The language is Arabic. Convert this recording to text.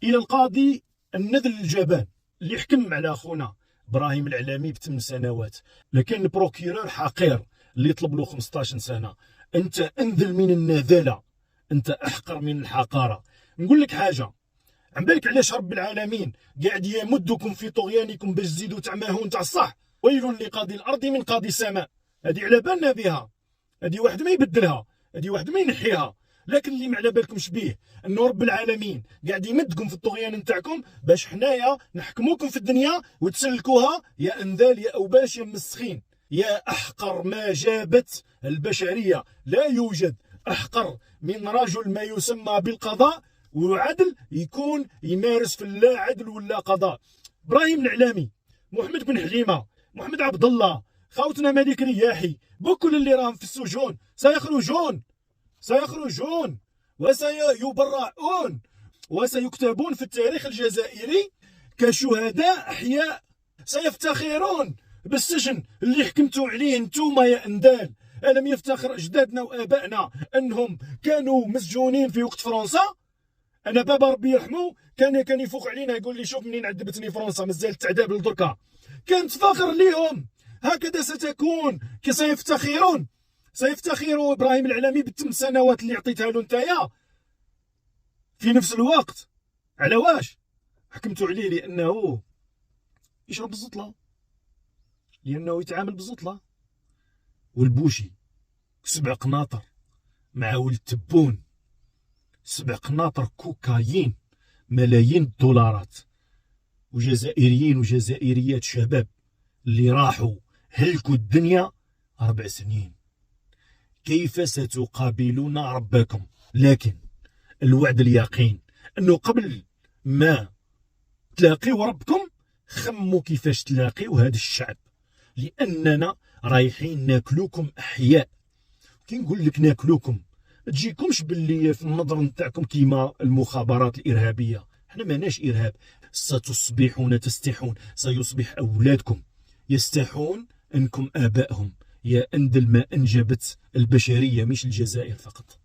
الى القاضي النذل الجبان اللي حكم على اخونا ابراهيم العلامي ب8 سنوات، لكن البروكيرور حقير اللي يطلب له 15 سنه. انت انذل من النذاله، انت احقر من الحقاره. نقول لك حاجه، عم بالك علاش رب العالمين قاعد يمدكم في طغيانكم باش تزيدوا تعماهون تاع الصح؟ ويل لقاضي الارض من قاضي السماء. هذه على بالنا بها، هذه واحد ما يبدلها، هذه واحد ما ينحيها. لكن اللي ما على بالكمش بيه انه رب العالمين قاعد يمدكم في الطغيان نتاعكم باش حنايا نحكموكم في الدنيا وتسلكوها. يا انذال يا اوباش يا مسخين، يا احقر ما جابت البشريه. لا يوجد احقر من رجل ما يسمى بالقضاء وعدل يكون يمارس في اللا عدل ولا قضاء. ابراهيم العلامي، محمد بن حليمه، محمد عبد الله، خوتنا ملك رياحي، بكل اللي راهم في السجون سيخرجون وسيبرؤون وسيكتبون في التاريخ الجزائري كشهداء احياء. سيفتخرون بالسجن اللي حكمتوا عليه انتوما يا اندال. الم يفتخر اجدادنا وابائنا انهم كانوا مسجونين في وقت فرنسا؟ انا بابا ربي يرحمه كان يفوق علينا يقول لي شوف منين عذبتني فرنسا، مازال التعذاب لدركا. كانت فخر ليهم. هكذا ستكون. كي سيفتخروا ابراهيم العلامي ب8 سنوات اللي عطيتها له نتايا في نفس الوقت. على واش حكمتوا عليه؟ لانه يشرب بالزطله، لانه يتعامل بالزطله. والبوشي 7 قناطر مع ولد تبون، 7 قناطر كوكايين، ملايين الدولارات. وجزائريين وجزائريات شباب اللي راحوا هلكوا الدنيا 4 سنين. كيف ستقابلون ربكم؟ لكن الوعد اليقين انه قبل ما تلاقيوا ربكم خموا كيفاش تلاقيوا هذا الشعب، لاننا رايحين ناكلوكم احياء. كي نقول لك ناكلوكم ما تجيكمش باللي في النظر نتاعكم كيما المخابرات الارهابيه. احنا ماناش ارهاب. ستصبحون تستحون، سيصبح اولادكم يستحون انكم ابائهم. يا اندل ما انجبت البشريه مش الجزائر فقط.